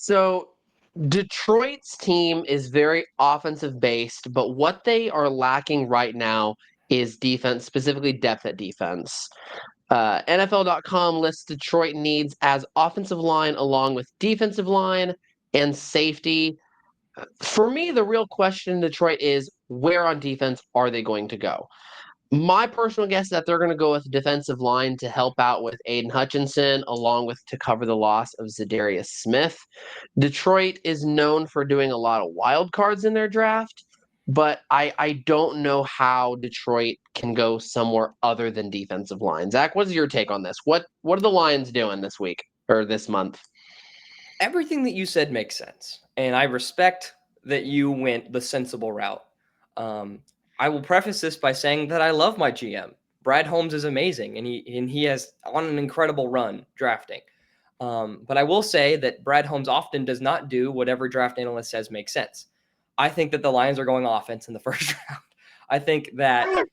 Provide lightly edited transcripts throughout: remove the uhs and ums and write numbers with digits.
So Detroit's team is very offensive based, but what they are lacking right now is defense, specifically depth at defense. NFL.com lists Detroit needs as offensive line along with defensive line and safety. For me, the real question in Detroit is where on defense are they going to go? My personal guess is that they're going to go with defensive line to help out with Aiden Hutchinson, along with to cover the loss of Zadarius Smith. Detroit is known for doing a lot of wild cards in their draft, but I don't know how Detroit can go somewhere other than defensive line. Zach, what's your take on this? What are the Lions doing this week or this month? Everything that you said makes sense, and I respect that you went the sensible route. Um, I will preface this by saying that I love my GM. Brad Holmes is amazing, and he has on an incredible run drafting. But I will say that Brad Holmes often does not do whatever draft analyst says makes sense. I think that the Lions are going offense in the first round. I think that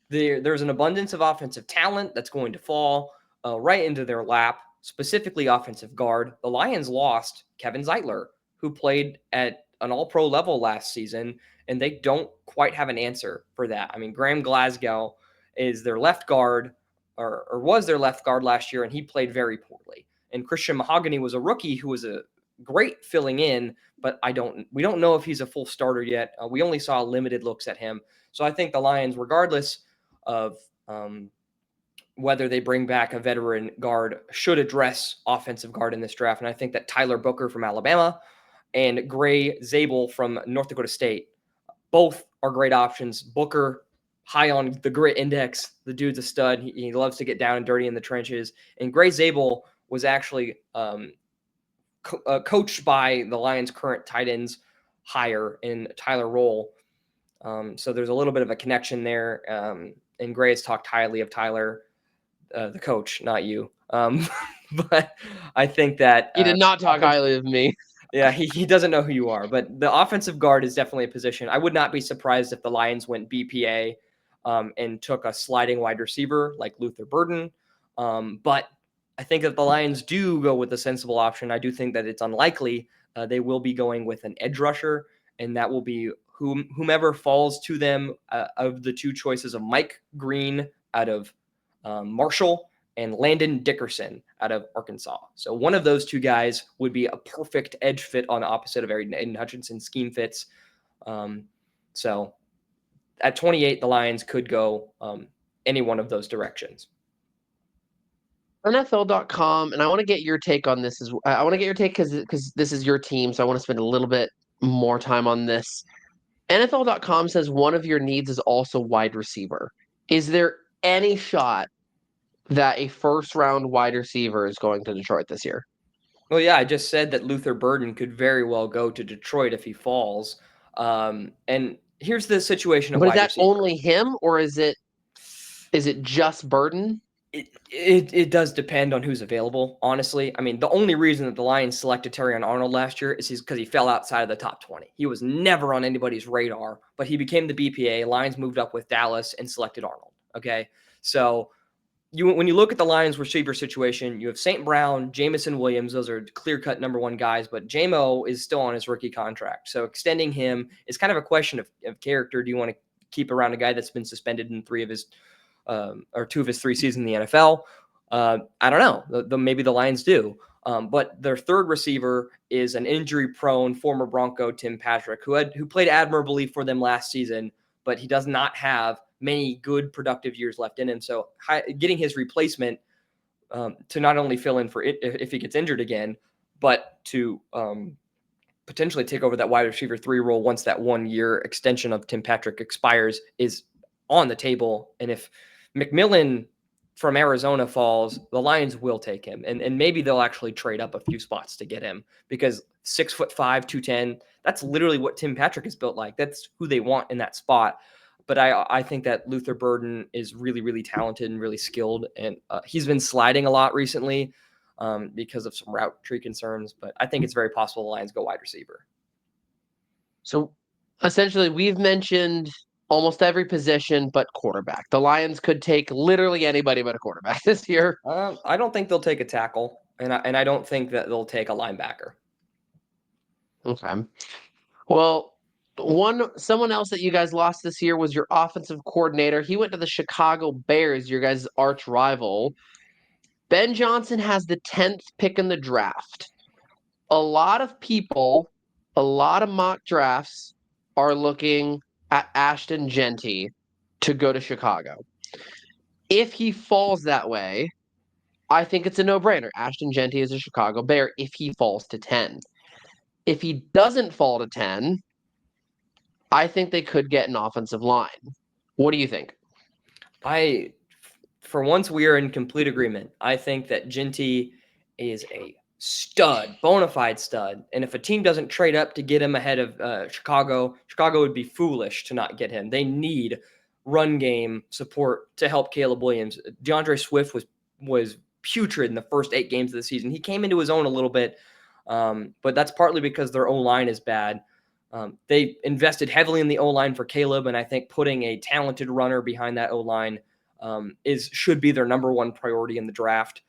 there's an abundance of offensive talent that's going to fall right into their lap, specifically offensive guard. The Lions lost Kevin Zeitler, who played at an all-pro level last season, and they don't quite have an answer for that. I mean, Graham Glasgow is their left guard, or was their left guard last year, and he played very poorly. And Christian Mahogany was a rookie who was a great filling in, but we don't know if he's a full starter yet. We only saw limited looks at him. So I think the Lions, regardless of whether they bring back a veteran guard, should address offensive guard in this draft. And I think that Tyler Booker from Alabama and Gray Zabel from North Dakota State, both are great options. Booker, high on the grit index. The dude's a stud. He loves to get down and dirty in the trenches. And Gray Zabel was actually coached by the Lions' current tight ends hire in Tyler Roll. So there's a little bit of a connection there. And Gray has talked highly of Tyler, the coach, not you. But I think that He did not talk highly of me. Yeah, he doesn't know who you are. But the offensive guard is definitely a position. I would not be surprised if the Lions went BPA and took a sliding wide receiver like Luther Burden. But I think if the Lions do go with a sensible option, I do think that it's unlikely they will be going with an edge rusher, and that will be whomever falls to them of the two choices of Mike Green out of Marshall and Landon Dickerson out of Arkansas. So one of those two guys would be a perfect edge fit on the opposite of Aiden Hutchinson's scheme fits. So at 28, the Lions could go any one of those directions. NFL.com, and I want to get your take on this. I want to get your take because this is your team, so I want to spend a little bit more time on this. NFL.com says one of your needs is also wide receiver. Is there any shot that a first-round wide receiver is going to Detroit this year? Well, yeah, I just said that Luther Burden could very well go to Detroit if he falls. And here's the situation of But is wide that receiver. only him, or is it just Burden? It does depend on who's available, honestly. I mean, the only reason that the Lions selected Terrion Arnold last year is because he fell outside of the top 20. He was never on anybody's radar, but he became the BPA. Lions moved up with Dallas and selected Arnold. Okay, so when you look at the Lions receiver situation, you have St. Brown, Jamison Williams. Those are clear-cut number one guys, but JMO is still on his rookie contract. So extending him is kind of a question of character. Do you want to keep around a guy that's been suspended in two of his 3 seasons in the NFL? I don't know. Maybe the Lions do. But their third receiver is an injury-prone former Bronco, Tim Patrick, who played admirably for them last season, but he does not have many good productive years left in him. So getting his replacement to not only fill in for it if he gets injured again, but to potentially take over that wide receiver 3 role once that 1-year extension of Tim Patrick expires is on the table. And if McMillan from Arizona falls, the Lions will take him. And maybe they'll actually trade up a few spots to get him, because 6'5", 210, that's literally what Tim Patrick is built like. That's who they want in that spot. But I think that Luther Burden is really, really talented and really skilled. And he's been sliding a lot recently because of some route tree concerns. But I think it's very possible the Lions go wide receiver. So essentially, we've mentioned almost every position but quarterback. The Lions could take literally anybody but a quarterback this year. I don't think they'll take a tackle. And I don't think that they'll take a linebacker. Okay. Well, someone else that you guys lost this year was your offensive coordinator. He went to the Chicago Bears, your guys' arch rival. Ben Johnson has the 10th pick in the draft. A lot of people, a lot of mock drafts are looking at Ashton Genty to go to Chicago. If he falls that way, I think it's a no-brainer. Ashton Genty is a Chicago Bear if he falls to 10. If he doesn't fall to 10, I think they could get an offensive line. What do you think? For once, we are in complete agreement. I think that Genty is a stud, bona fide stud. And if a team doesn't trade up to get him ahead of Chicago, Chicago would be foolish to not get him. They need run game support to help Caleb Williams. DeAndre Swift was putrid in the first 8 games of the season. He came into his own a little bit, but that's partly because their O-line is bad. They invested heavily in the O-line for Caleb, and I think putting a talented runner behind that O-line should be their number one priority in the draft.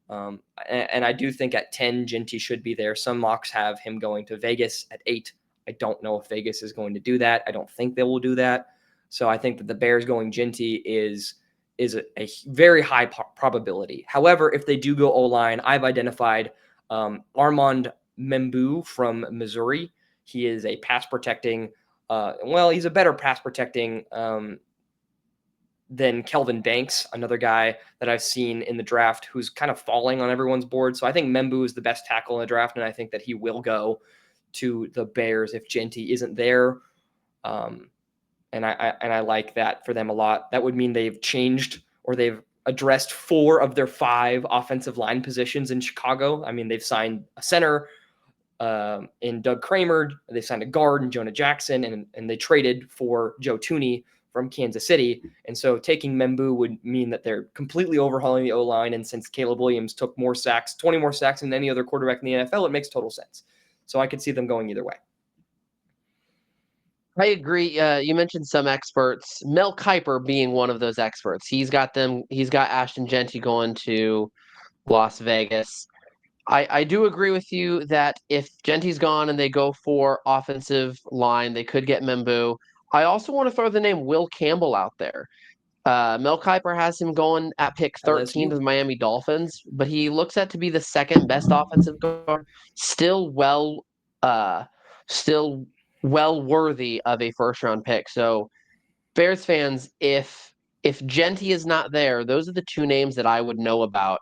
And I do think at 10, Genty should be there. Some mocks have him going to Vegas at 8. I don't know if Vegas is going to do that. I don't think they will do that. So I think that the Bears going Genty is a very high probability. However, if they do go O-line, I've identified Armand Membu from Missouri. He is a pass protecting, he's a better pass protecting than Kelvin Banks, another guy that I've seen in the draft who's kind of falling on everyone's board. So I think Membu is the best tackle in the draft, and I think that he will go to the Bears if Genty isn't there. And I like that for them a lot. That would mean they've changed or they've addressed 4 of their 5 offensive line positions in Chicago. I mean, they've signed a center in Doug Kramer. They signed a guard in Jonah Jackson, and they traded for Joe Thuney from Kansas City. And so taking Membu would mean that they're completely overhauling the O-line. And since Caleb Williams took more sacks, 20 more sacks than any other quarterback in the NFL, it makes total sense. So I could see them going either way. I agree. You mentioned some experts, Mel Kiper being one of those experts. He's got Ashton Genty going to Las Vegas. I do agree with you that if Genty's gone and they go for offensive line, they could get Membu. I also want to throw the name Will Campbell out there. Mel Kiper has him going at pick 13 LSU. to the Miami Dolphins, but he looks at to be the second best offensive guard, still uh, still well worthy of a first round pick. So Bears fans, if Genty is not there, those are the 2 names that I would know about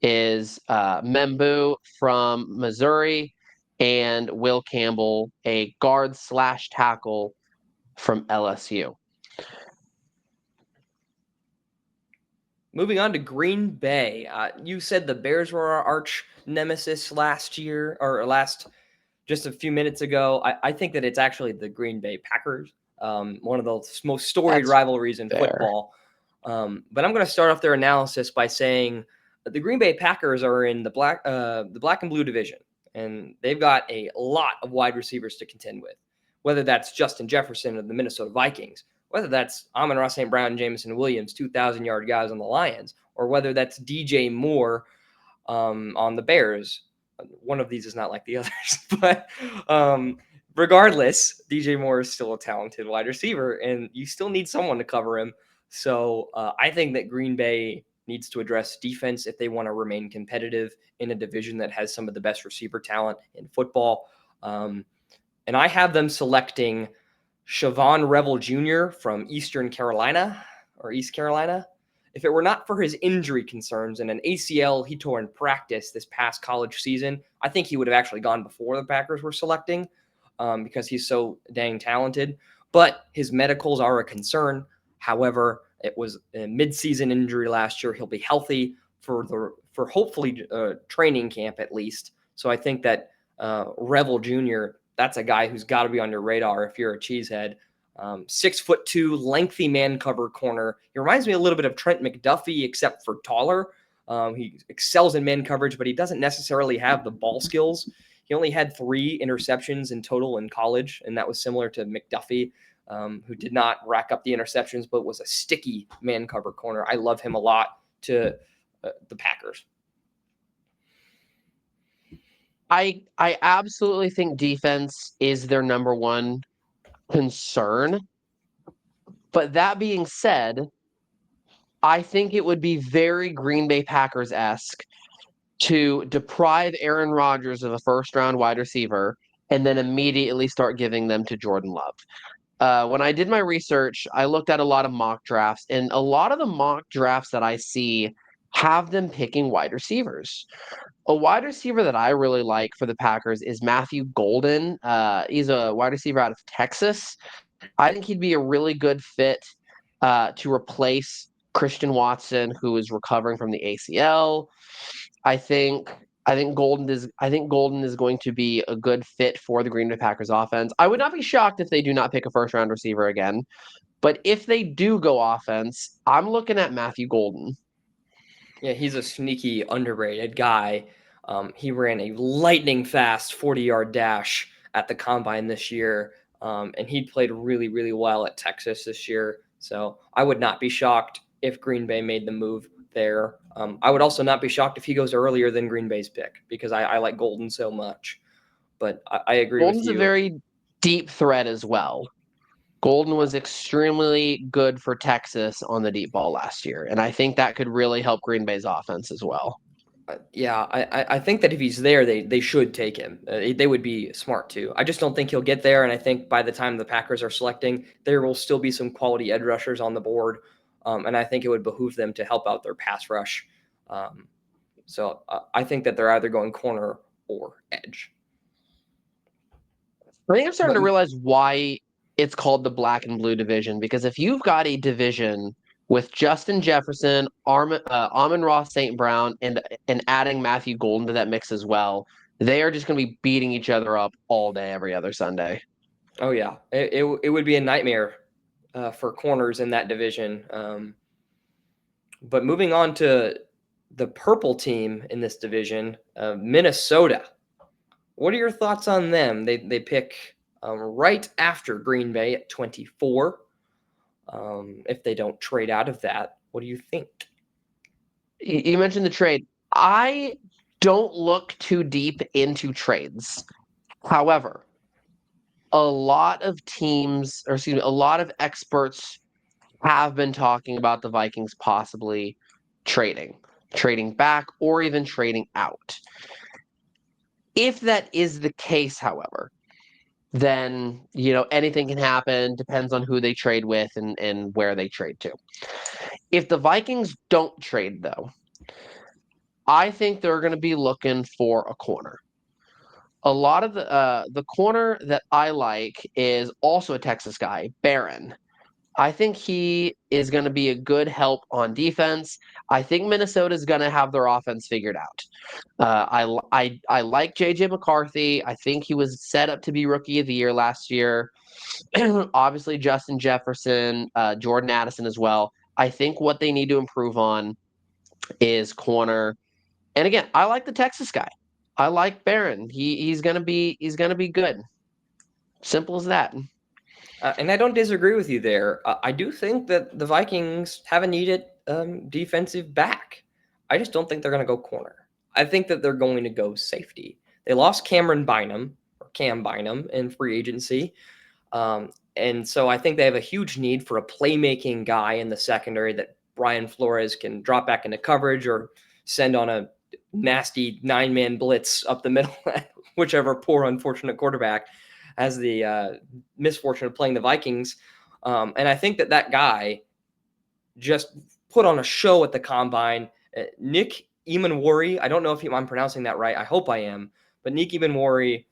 is Membu from Missouri and Will Campbell, a guard/tackle from LSU. Moving on to Green Bay. You said the Bears were our arch nemesis last year just a few minutes ago. I think that it's actually the Green Bay Packers, one of the most storied That's rivalries in fair. football. But I'm going to start off their analysis by saying that the Green Bay Packers are in the black and blue division, and they've got a lot of wide receivers to contend with, whether that's Justin Jefferson of the Minnesota Vikings, whether that's Amon-Ra St. Brown and Jameson Williams, 2,000-yard guys on the Lions, or whether that's DJ Moore on the Bears. One of these is not like the others, but regardless, DJ Moore is still a talented wide receiver, and you still need someone to cover him. So I think that Green Bay needs to address defense if they want to remain competitive in a division that has some of the best receiver talent in football. And I have them selecting Siobhan Revel Jr. from East Carolina. If it were not for his injury concerns and an ACL he tore in practice this past college season, I think he would have actually gone before the Packers were selecting because he's so dang talented. But his medicals are a concern. However, it was a midseason injury last year. He'll be healthy for hopefully training camp at least. So I think that Revel Jr., that's a guy who's got to be on your radar if you're a cheesehead. 6'2", lengthy man cover corner. He reminds me a little bit of Trent McDuffie, except for taller. He excels in man coverage, but he doesn't necessarily have the ball skills. He only had 3 interceptions in total in college, and that was similar to McDuffie, who did not rack up the interceptions, but was a sticky man cover corner. I love him a lot to the Packers. I absolutely think defense is their number one concern. But that being said, I think it would be very Green Bay Packers-esque to deprive Aaron Rodgers of a first round wide receiver and then immediately start giving them to Jordan Love. When I did my research, I looked at a lot of mock drafts, and a lot of the mock drafts that I see have them picking wide receivers. A wide receiver that I really like for the Packers is Matthew Golden. He's a wide receiver out of Texas. I think he'd be a really good fit to replace Christian Watson, who is recovering from the ACL. I think I think Golden is going to be a good fit for the Green Bay Packers offense. I would not be shocked if they do not pick a first round receiver again. But if they do go offense, I'm looking at Matthew Golden. Yeah, he's a sneaky, underrated guy. He ran a lightning fast 40-yard dash at the combine this year, and he played really, really well at Texas this year. So I would not be shocked if Green Bay made the move there. I would also not be shocked if he goes earlier than Green Bay's pick because I like Golden so much. But I agree with Golden's a you. very deep threat as well. Golden was extremely good for Texas on the deep ball last year, and I think that could really help Green Bay's offense as well. Yeah, I think that if he's there, they should take him. They would be smart too. I just don't think he'll get there, and I think by the time the Packers are selecting, there will still be some quality edge rushers on the board, and I think it would behoove them to help out their pass rush. So I think that they're either going corner or edge. I think I'm starting But to realize why it's called the black and blue division, because if you've got a division with Justin Jefferson, Amon-Ra St. Brown, and adding Matthew Golden to that mix as well, they are just going to be beating each other up all day, every other Sunday. oh yeah, it would be a nightmare for corners in that division. But moving on to the purple team in this division, Minnesota. What are your thoughts on them? They pick right after Green Bay at 24. If they don't trade out of that, what do you think? You mentioned the trade. I don't look too deep into trades. However, a lot of teams, or excuse me, a lot of experts have been talking about the Vikings possibly trading back, or even trading out. If that is the case, however, then anything can happen. Depends on who they trade with and where they trade to. If the Vikings don't trade, though, I think they're going to be looking for a corner. A lot of the corner that I like is also a Texas guy, Barron. I think he is going to be a good help on defense. I think Minnesota is going to have their offense figured out. I like JJ McCarthy. I think he was set up to be Rookie of the Year last year. Obviously, Justin Jefferson, Jordan Addison as well. I think what they need to improve on is corner. And again, I like the Texas guy. I like Barron. He's gonna be good. Simple as that. And I don't disagree with you there. I do think that the Vikings have a needed defensive back. I just don't think they're going to go corner. I think that they're going to go safety. They lost Cam Bynum in free agency. And so I think they have a huge need for a playmaking guy in the secondary that Brian Flores can drop back into coverage or send on a nasty 9-man blitz up the middle, whichever poor, unfortunate quarterback has the misfortune of playing the Vikings. And I think that guy just put on a show at the combine. Nick Emanwari, I don't know if I'm pronouncing that right. I hope I am. But Nick Emanwari,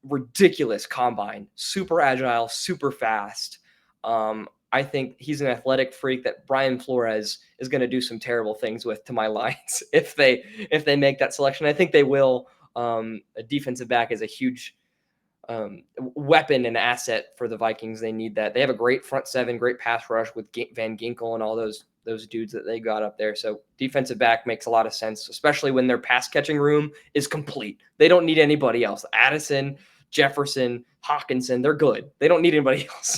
ridiculous combine, super agile, super fast. I think he's an athletic freak that Brian Flores is going to do some terrible things with, to my lines, if they make that selection. I think they will. A defensive back is a huge weapon and asset for the Vikings. They need that. They have a great front seven, great pass rush with Van Ginkel and all those dudes that they got up there. So defensive back makes a lot of sense, especially when their pass catching room is complete. They don't need anybody else. Addison, Jefferson, Hawkinson, they're good. They don't need anybody else.